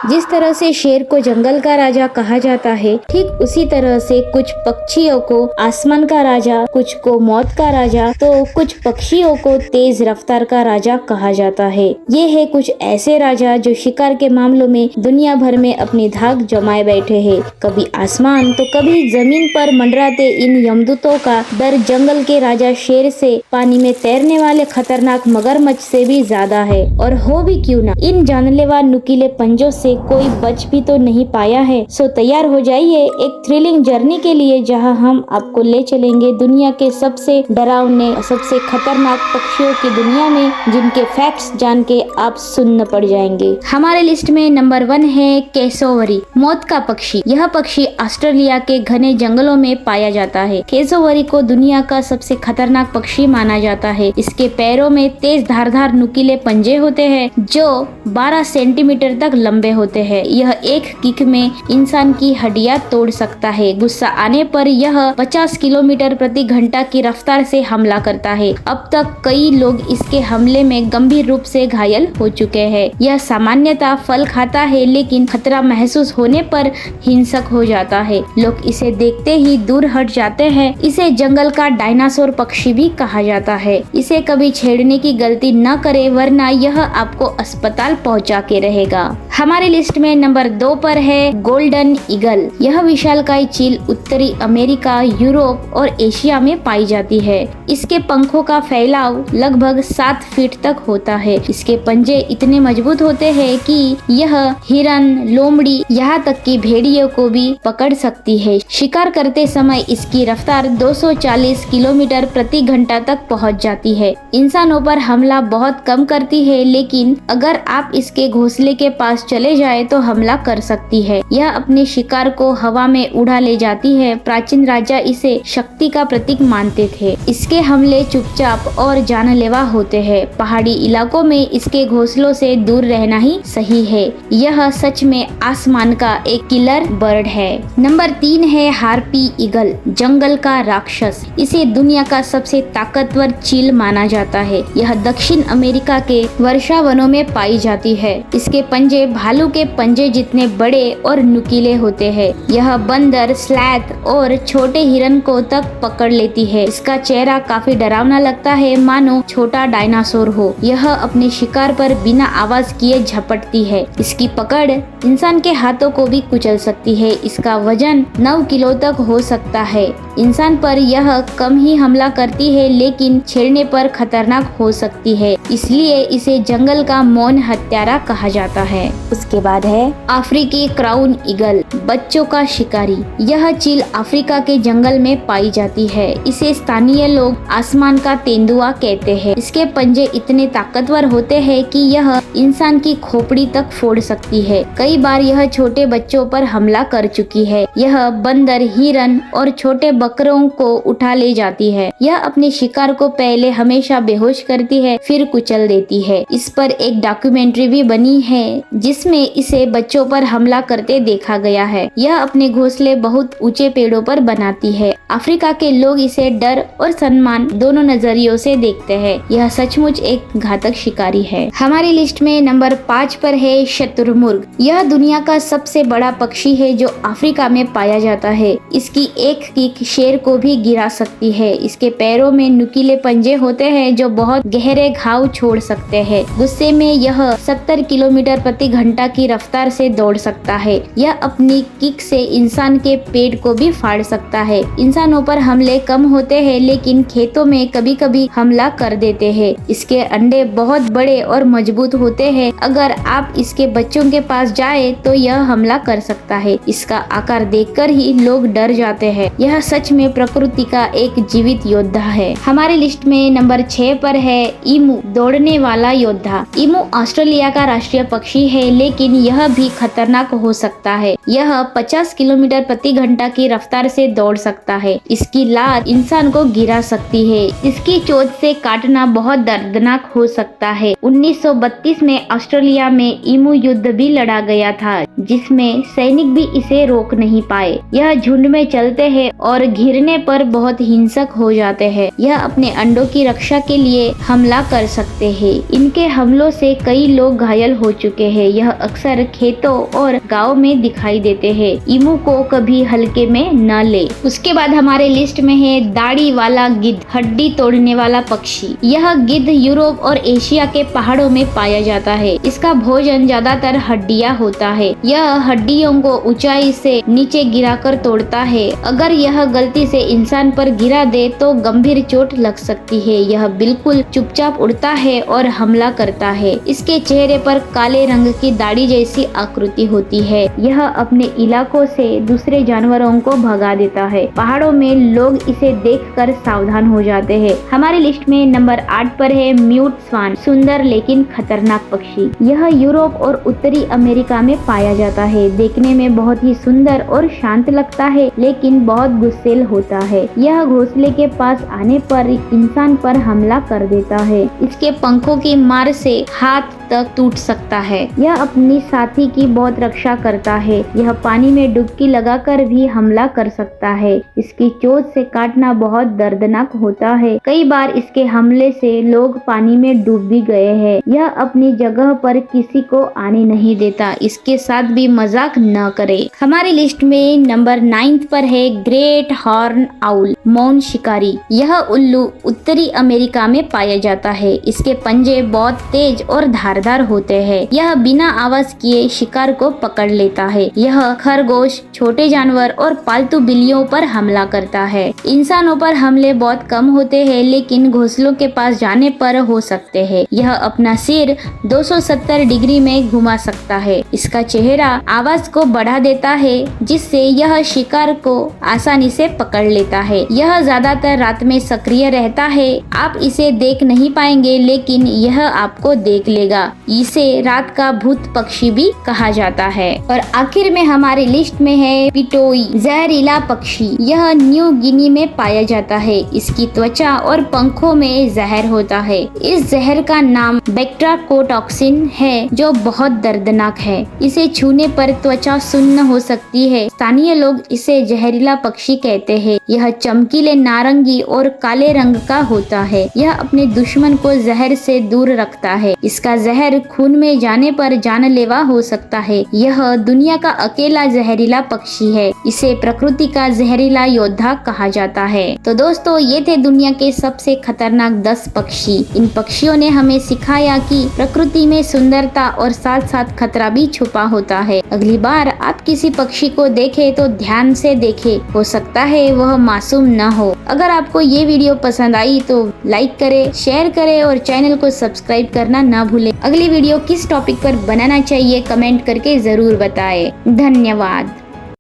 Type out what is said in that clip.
जिस तरह से शेर को जंगल का राजा कहा जाता है, ठीक उसी तरह से कुछ पक्षियों को आसमान का राजा, कुछ को मौत का राजा, तो कुछ पक्षियों को तेज रफ्तार का राजा कहा जाता है। ये है कुछ ऐसे राजा जो शिकार के मामलों में दुनिया भर में अपनी धाक जमाए बैठे हैं। कभी आसमान तो कभी जमीन पर मंडराते इन यमदूतों का डर जंगल के राजा शेर से, पानी में तैरने वाले खतरनाक मगरमच्छ से भी ज्यादा है। और हो भी क्यों ना, इन जानलेवा नुकीले पंजों से कोई बच भी तो नहीं पाया है। सो तैयार हो जाइए एक थ्रिलिंग जर्नी के लिए, जहां हम आपको ले चलेंगे दुनिया के सबसे डरावने, सबसे खतरनाक पक्षियों की दुनिया में, जिनके फैक्ट्स जान के आप सुन्न पड़ जाएंगे। हमारे लिस्ट में नंबर 1 है कैसोवरी, मौत का पक्षी। यह पक्षी ऑस्ट्रेलिया के घने जंगलों में पाया जाता है। कैसोवरी को दुनिया का सबसे खतरनाक पक्षी माना जाता है। इसके पैरों में तेज धारदार नुकीले पंजे होते हैं जो 12 सेंटीमीटर तक लंबे होते हैं। यह एक किक में इंसान की हड्डियां तोड़ सकता है। गुस्सा आने पर यह 50 किलोमीटर प्रति घंटा की रफ्तार से हमला करता है। अब तक कई लोग इसके हमले में गंभीर रूप से घायल हो चुके हैं। यह सामान्यतः फल खाता है, लेकिन खतरा महसूस होने पर हिंसक हो जाता है। लोग इसे देखते ही दूर हट जाते हैं। इसे जंगल का डायनासोर पक्षी भी कहा जाता है। इसे कभी छेड़ने की गलती न करे, वरना यह आपको अस्पताल पहुंचा के रहेगा। हमारे लिस्ट में नंबर 2 पर है गोल्डन ईगल। यह विशालकाय चील उत्तरी अमेरिका, यूरोप और एशिया में पाई जाती है। इसके पंखों का फैलाव लगभग 7 फीट तक होता है। इसके पंजे इतने मजबूत होते हैं कि यह हिरन, लोमड़ी, यहाँ तक कि भेड़ियों को भी पकड़ सकती है। शिकार करते समय इसकी रफ्तार 240 किलोमीटर प्रति घंटा तक पहुँच जाती है। इंसानों पर हमला बहुत कम करती है, लेकिन अगर आप इसके घोंसले के पास चले जाए तो हमला कर सकती है। यह अपने शिकार को हवा में उड़ा ले जाती है। प्राचीन राजा इसे शक्ति का प्रतीक मानते थे। इसके हमले चुपचाप और जानलेवा होते हैं। पहाड़ी इलाकों में इसके घोंसलों से दूर रहना ही सही है। यह सच में आसमान का एक किलर बर्ड है। नंबर 3 है हार्पी ईगल, जंगल का राक्षस। इसे दुनिया का सबसे ताकतवर चील माना जाता है। यह दक्षिण अमेरिका के वर्षावनों में पाई जाती है। इसके पंजे भालू के पंजे जितने बड़े और नुकीले होते हैं। यह बंदर, स्लैथ और छोटे हिरन को तक पकड़ लेती है। इसका चेहरा काफी डरावना लगता है, मानो छोटा डायनासोर हो। यह अपने शिकार पर बिना आवाज किए झपटती है। इसकी पकड़ इंसान के हाथों को भी कुचल सकती है। इसका वजन 9 किलो तक हो सकता है। इंसान पर यह कम ही हमला करती है, लेकिन छेड़ने पर खतरनाक हो सकती है। इसलिए इसे जंगल का मौन हत्यारा कहा जाता है। उसके बाद है अफ्रीकी क्राउन ईगल, बच्चों का शिकारी। यह चील अफ्रीका के जंगल में पाई जाती है। इसे स्थानीय लोग आसमान का तेंदुआ कहते हैं। इसके पंजे इतने ताकतवर होते हैं कि यह इंसान की खोपड़ी तक फोड़ सकती है। कई बार यह छोटे बच्चों पर हमला कर चुकी है। यह बंदर, हिरन और छोटे बकरों को उठा ले जाती है। यह अपने शिकार को पहले हमेशा बेहोश करती है, फिर कुचल देती है। इस पर एक डॉक्यूमेंट्री भी बनी है जिसमें इसे बच्चों पर हमला करते देखा गया है। यह अपने घोंसले बहुत ऊंचे पेड़ों पर बनाती है। अफ्रीका के लोग इसे डर और सम्मान दोनों नजरियों से देखते हैं। यह सचमुच एक घातक शिकारी है। हमारी लिस्ट में नंबर 5 पर है शतुरमुर्ग। यह दुनिया का सबसे बड़ा पक्षी है जो अफ्रीका में पाया जाता है। इसकी एक किक शेर को भी गिरा सकती है। इसके पैरों में नुकीले पंजे होते हैं जो बहुत गहरे घाव छोड़ सकते हैं। गुस्से में यह 70 किलोमीटर प्रति घंटा की रफ्तार से दौड़ सकता है। यह अपनी किक से इंसान के पेट को भी फाड़ सकता है। इंसानों पर हमले कम होते हैं, लेकिन खेतों में कभी कभी हमला कर देते हैं। इसके अंडे बहुत बड़े और मजबूत होते हैं। अगर आप इसके बच्चों के पास जाए तो यह हमला कर सकता है। इसका आकार देखकर ही लोग डर जाते हैं। यह सच में प्रकृति का एक जीवित योद्धा है। हमारे लिस्ट में नंबर 6 पर है ईमू, दौड़ने वाला योद्धा। ईमू ऑस्ट्रेलिया का राष्ट्रीय पक्षी है, लेकिन यह भी खतरनाक हो सकता है। यह 50 किलोमीटर प्रति घंटा की रफ्तार से दौड़ सकता है। इसकी लात इंसान को गिरा सकती है। इसकी चोंच से काटना बहुत दर्दनाक हो सकता है। 1932 में ऑस्ट्रेलिया में ईमू युद्ध भी लड़ा गया था, जिसमें सैनिक भी इसे रोक नहीं पाए। यह झुंड में चलते हैं और घिरने पर बहुत हिंसक हो जाते हैं। यह अपने अंडों की रक्षा के लिए हमला कर सकते हैं। इनके हमलों से कई लोग घायल हो चुके हैं। यह अक्सर खेतों और गाँव में दिखाई देते हैं। इमू को कभी हल्के में न ले। उसके बाद हमारे लिस्ट में है दाढ़ी वाला गिद्ध, हड्डी तोड़ने वाला पक्षी। यह गिद्ध यूरोप और एशिया के पहाड़ों में पाया जाता है। इसका भोजन ज्यादातर हड्डियां होता है। यह हड्डियों को ऊंचाई से नीचे गिराकर तोड़ता है। अगर यह गलती से इंसान पर गिरा दे तो गंभीर चोट लग सकती है। यह बिल्कुल चुपचाप उड़ता है और हमला करता है। इसके चेहरे पर काले रंग की दाढ़ी जैसी आकृति होती है। यह अपने इलाकों से दूसरे जानवरों को भगा देता है। पहाड़ों में लोग इसे देखकर सावधान हो जाते हैं। हमारी लिस्ट में नंबर 8 पर है म्यूट स्वान, सुंदर लेकिन खतरनाक पक्षी। यह यूरोप और उत्तरी अमेरिका में पाया जाता है। देखने में बहुत ही सुंदर और शांत लगता है, लेकिन बहुत गुस्सैल होता है। यह घोंसले के पास आने पर इंसान पर हमला कर देता है। इसके पंखों की मार से हाथ तक टूट सकता है। यह अपनी साथी की बहुत रक्षा करता है। यह पानी में डुबकी लगाकर भी हमला कर सकता है। इसकी चोट से काटना बहुत दर्दनाक होता है। कई बार इसके हमले से लोग पानी में डूब भी गए हैं। यह अपनी जगह पर किसी को आने नहीं देता। इसके साथ भी मजाक न करे। हमारी लिस्ट में नंबर 9 पर है ग्रेट हॉर्न आउल, मौन शिकारी। यह उल्लू उत्तरी अमेरिका में पाया जाता है। इसके पंजे बहुत तेज और धारदार होते हैं। यह बिना आवाज किए शिकार को पकड़ लेता है। यह खरगोश, छोटे जानवर और पालतू बिल्लियों पर हमला करता है। इंसानों पर हमले बहुत कम होते हैं, लेकिन घोंसलों के पास जाने पर हो सकते हैं। यह अपना सिर 270 डिग्री में घुमा सकता है। इसका चेहरा आवाज को बढ़ा देता है, जिससे यह शिकार को आसानी से पकड़ लेता है। यह ज्यादातर रात में सक्रिय रहता है। आप इसे देख नहीं पाएंगे, लेकिन यह आपको देख लेगा। इसे रात का भूत पक्षी भी कहा जाता है। और आखिर में हमारी लिस्ट में है पिटोई, जहरीला पक्षी। यह न्यू गिनी में पाया जाता है। इसकी त्वचा और पंखों में जहर होता है। इस जहर का नाम बेक्ट्राकोटॉक्सिन है, जो बहुत दर्दनाक है। इसे छूने पर त्वचा सुन्न हो सकती है। स्थानीय लोग इसे जहरीला पक्षी कहते हैं। यह चमकीले नारंगी और काले रंग का होता है। यह अपने दुश्मन को जहर से दूर रखता है। इसका जहर खून में जाने पर जानलेवा हो सकता है। यह दुनिया का अकेला जहरीला पक्षी है। इसे प्रकृति का जहरीला योद्धा कहा जाता है। तो दोस्तों, ये थे दुनिया के सबसे खतरनाक 10 पक्षी। इन पक्षियों ने हमें सिखाया कि प्रकृति में सुंदरता और साथ साथ खतरा भी छुपा होता है। अगली बार आप किसी पक्षी को देखें तो ध्यान से देखें, हो सकता है वह मासूम न हो। अगर आपको ये वीडियो पसंद आई तो लाइक करें, शेयर करें और चैनल को सब्सक्राइब करना न भूलें। अगली वीडियो किस टॉपिक पर बनाना चाहिए कमेंट करके जरूर बताएं। धन्यवाद।